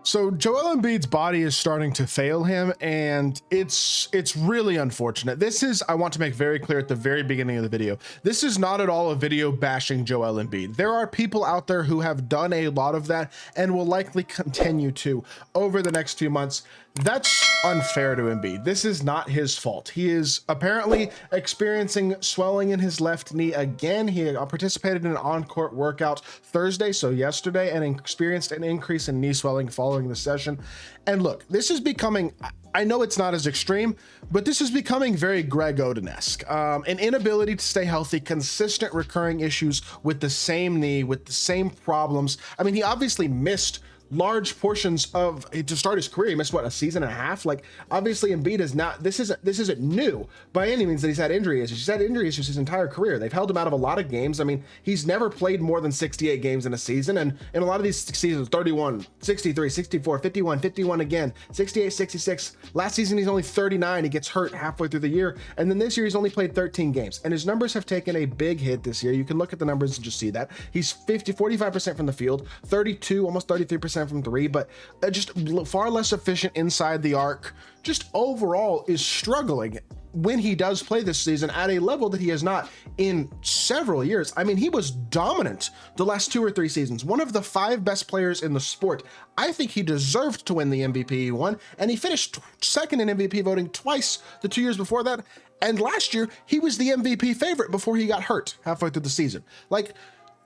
So Joel Embiid's body is starting to fail him, and it's really unfortunate. I want to make very clear at the very beginning of the video, this is not at all a video bashing Joel Embiid. There are people out there who have done a lot of that and will likely continue to over the next few months. That's unfair to Embiid. This is not his fault. He is apparently experiencing swelling in his left knee again. He participated in an on-court workout Thursday, so yesterday, and experienced an increase in knee swelling following the session. And look, this is becoming, I know it's not as extreme, but this is becoming very Greg Oden-esque. An inability to stay healthy, consistent recurring issues with the same knee, with the same problems. I mean, he obviously missed large portions of to start his career. He missed what, a season and a half? Like, obviously Embiid is not, this isn't new by any means that he's had injury issues. He's had injury issues his entire career. They've held him out of a lot of games. I mean, he's never played more than 68 games in a season, and in a lot of these seasons, 31, 63, 64, 51, 51 again, 68, 66. Last season he's only 39. He gets hurt halfway through the year, and then this year he's only played 13 games, and his numbers have taken a big hit this year. You can look at the numbers and just see that. He's 45% from the field, 32, almost 33% from three, but just far less efficient inside the arc. Just overall is struggling when he does play this season at a level that he has not in several years. I mean, he was dominant the last 2 or 3 seasons, one of the 5 best players in the sport. I think he deserved to win the MVP he won, and he finished second in MVP voting twice the 2 years before that. And last year he was the MVP favorite before he got hurt halfway through the season. Like,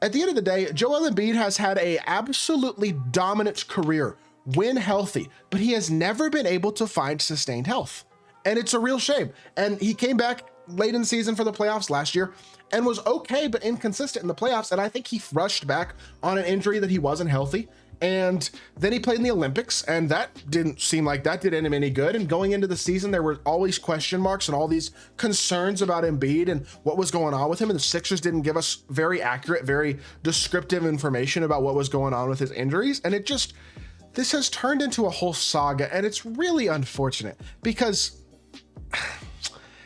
at the end of the day, Joel Embiid has had a absolutely dominant career when healthy, but he has never been able to find sustained health. And it's a real shame. And he came back late in the season for the playoffs last year and was okay, but inconsistent in the playoffs. And I think he rushed back on an injury that he wasn't healthy. And then he played in the Olympics, and that didn't seem like that did him any good. And going into the season, there were always question marks and all these concerns about Embiid and what was going on with him. And the Sixers didn't give us very accurate, very descriptive information about what was going on with his injuries. And this has turned into a whole saga, and it's really unfortunate because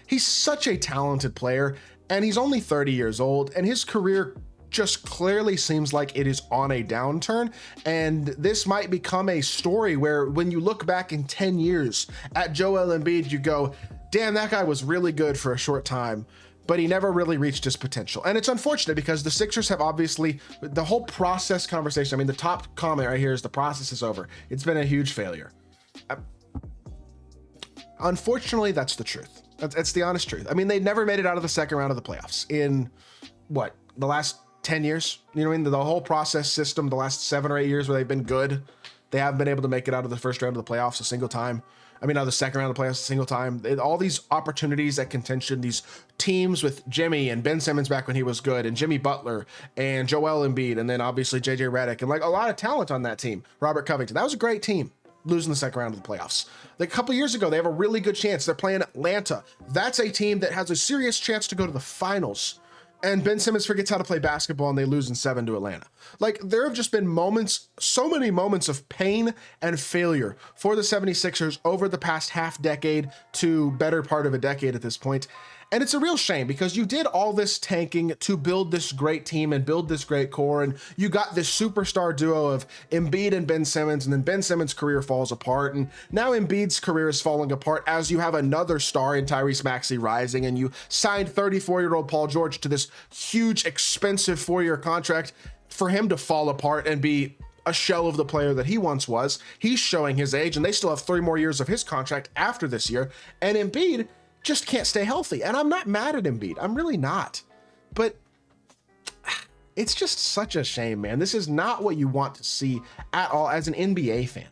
he's such a talented player, and he's only 30 years old, and his career just clearly seems like it is on a downturn. And this might become a story where when you look back in 10 years at Joel Embiid, you go, damn, that guy was really good for a short time, but he never really reached his potential. And it's unfortunate because the Sixers have obviously, the whole process conversation, I mean, the top comment right here is the process is over. It's been a huge failure. Unfortunately, that's the truth. That's the honest truth. I mean, they never made it out of the second round of the playoffs in what, the last 10 years? You know what I mean? The whole process system, the last 7 or 8 years where they've been good, they haven't been able to make it out of the first round of the playoffs a single time. I mean, out of the second round of the playoffs a single time. All these opportunities at contention, these teams with Jimmy and Ben Simmons back when he was good, and Jimmy Butler and Joel Embiid, and then obviously JJ Redick, and like a lot of talent on that team. Robert Covington. That was a great team. Losing the second round of the playoffs. Like a couple years ago, they have a really good chance. They're playing Atlanta. That's a team that has a serious chance to go to the finals. And Ben Simmons forgets how to play basketball, and they lose in 7 to Atlanta. Like, there have just been moments, so many moments of pain and failure for the 76ers over the past half decade to better part of a decade at this point. And it's a real shame because you did all this tanking to build this great team and build this great core. And you got this superstar duo of Embiid and Ben Simmons, and then Ben Simmons' career falls apart. And now Embiid's career is falling apart as you have another star in Tyrese Maxey rising, and you signed 34-year-old Paul George to this huge, expensive 4-year contract for him to fall apart and be a shell of the player that he once was. He's showing his age, and they still have 3 more years of his contract after this year. And Embiid just can't stay healthy. And I'm not mad at Embiid. I'm really not. But it's just such a shame, man. This is not what you want to see at all as an NBA fan,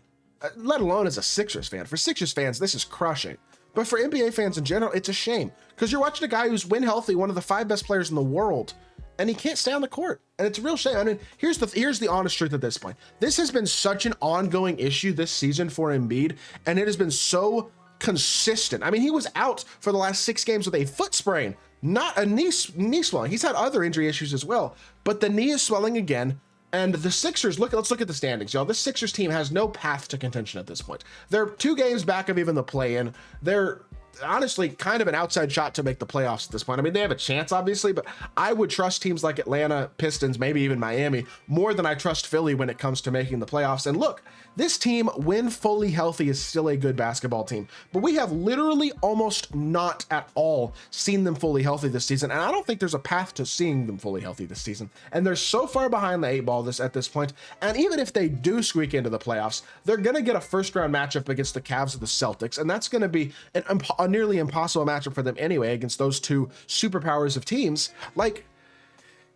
let alone as a Sixers fan. For Sixers fans, this is crushing. But for NBA fans in general, it's a shame because you're watching a guy who's when healthy, one of the 5 best players in the world, and he can't stay on the court. And it's a real shame. I mean, here's the honest truth at this point. This has been such an ongoing issue this season for Embiid, and it has been so consistent. I mean, he was out for the last 6 games with a foot sprain, not a knee swelling. He's had other injury issues as well, but the knee is swelling again. And the Sixers, let's look at the standings, y'all. This Sixers team has no path to contention at this point. They're 2 games back of even the play-in. They're honestly kind of an outside shot to make the playoffs at this point. I mean, they have a chance, obviously, but I would trust teams like Atlanta, Pistons, maybe even Miami more than I trust Philly when it comes to making the playoffs. And look, this team, when fully healthy, is still a good basketball team, but we have literally almost not at all seen them fully healthy this season. And I don't think there's a path to seeing them fully healthy this season. And they're so far behind the 8 ball at this point. And even if they do squeak into the playoffs, they're going to get a first round matchup against the Cavs or the Celtics. And that's going to be a nearly impossible matchup for them anyway, against those two superpowers of teams. Like,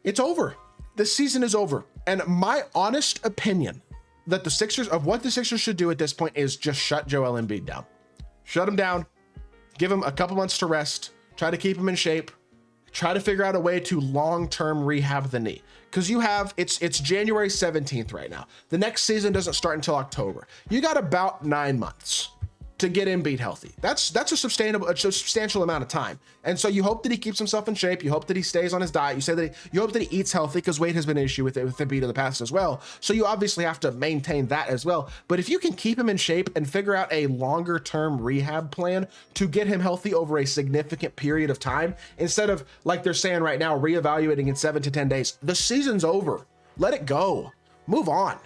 it's over. This season is over. And my honest opinion that what the Sixers should do at this point is just shut Joel Embiid down. Shut him down. Give him a couple months to rest. Try to keep him in shape. Try to figure out a way to long-term rehab the knee. Because it's January 17th right now. The next season doesn't start until October. You got about 9 months to get Embiid healthy. That's a substantial amount of time. And so you hope that he keeps himself in shape. You hope that he stays on his diet. You hope that he eats healthy, because weight has been an issue with Embiid in the past as well. So you obviously have to maintain that as well. But if you can keep him in shape and figure out a longer term rehab plan to get him healthy over a significant period of time, instead of, like they're saying right now, reevaluating in 7 to 10 days, the season's over. Let it go. Move on.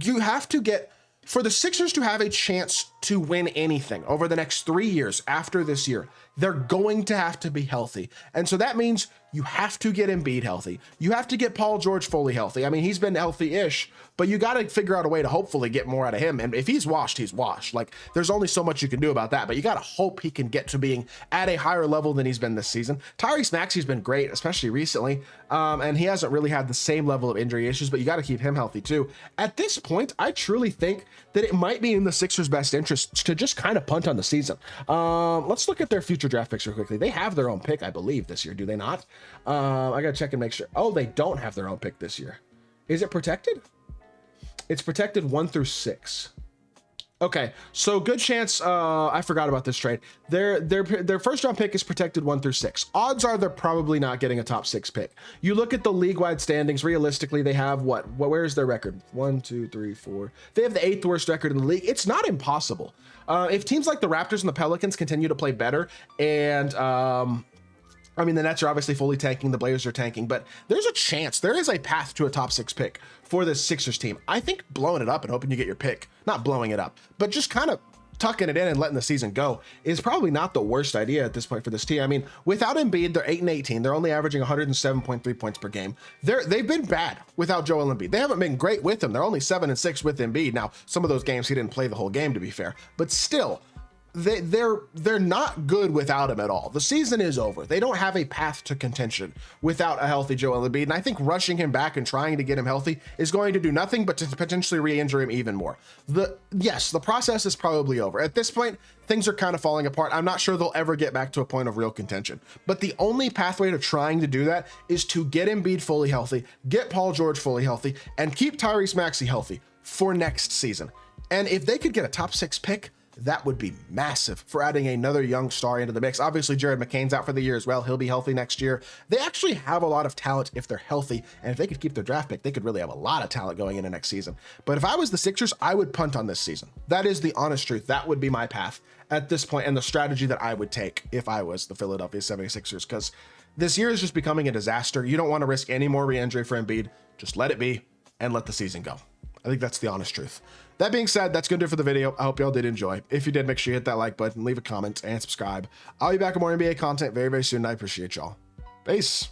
You have to get, for the Sixers to have a chance to win anything over the next 3 years after this year, they're going to have to be healthy. And so that means you have to get Embiid healthy. You have to get Paul George fully healthy. I mean, he's been healthy-ish, but you got to figure out a way to hopefully get more out of him. And if he's washed, he's washed. Like, there's only so much you can do about that, but you got to hope he can get to being at a higher level than he's been this season. Tyrese Maxey's been great, especially recently, and he hasn't really had the same level of injury issues, but you got to keep him healthy too. At this point, I truly think that it might be in the Sixers' best interest to just kind of punt on the season. Let's look at their future draft picks real quickly. They have their own pick, I believe, this year. Do they not? I gotta check and make sure. Oh, they don't have their own pick this year. Is it protected? It's protected 1 through 6. Okay, so good chance. I forgot about this trade. Their first round pick is protected 1 through 6. Odds are they're probably not getting a top 6 pick. You look at the league-wide standings. Realistically, they have what? Where's their record? 1, 2, 3, 4. They have the 8th worst record in the league. It's not impossible. If teams like the Raptors and the Pelicans continue to play better, and I mean, the Nets are obviously fully tanking, the Blazers are tanking, but there's a chance, there is a path to a top 6 pick for this Sixers team. I think blowing it up and hoping you get your pick, not blowing it up, but just kind of tucking it in and letting the season go is probably not the worst idea at this point for this team. I mean, without Embiid, they're 8-18. They're only averaging 107.3 points per game. They've been bad without Joel Embiid. They haven't been great with him. They're only 7-6 with Embiid. Now, some of those games he didn't play the whole game, to be fair, but still, they're not good without him at all. The season is over. They don't have a path to contention without a healthy Joel Embiid, and I think rushing him back and trying to get him healthy is going to do nothing but to potentially re-injure him even more. Yes, the process is probably over. At this point, things are kind of falling apart. I'm not sure they'll ever get back to a point of real contention, but the only pathway to trying to do that is to get Embiid fully healthy, get Paul George fully healthy, and keep Tyrese Maxey healthy for next season. And if they could get a top 6 pick, that would be massive for adding another young star into the mix. Obviously, Jared McCain's out for the year as well. He'll be healthy next year. They actually have a lot of talent if they're healthy, and if they could keep their draft pick, they could really have a lot of talent going into next season. But if I was the Sixers, I would punt on this season. That is the honest truth. That would be my path at this point, and the strategy that I would take if I was the Philadelphia 76ers, because this year is just becoming a disaster. You don't want to risk any more re-injury for Embiid. Just let it be and let the season go. I think that's the honest truth. That being said, that's going to do it for the video. I hope y'all did enjoy. If you did, make sure you hit that like button, leave a comment, and subscribe. I'll be back with more NBA content very, very soon. I appreciate y'all. Peace.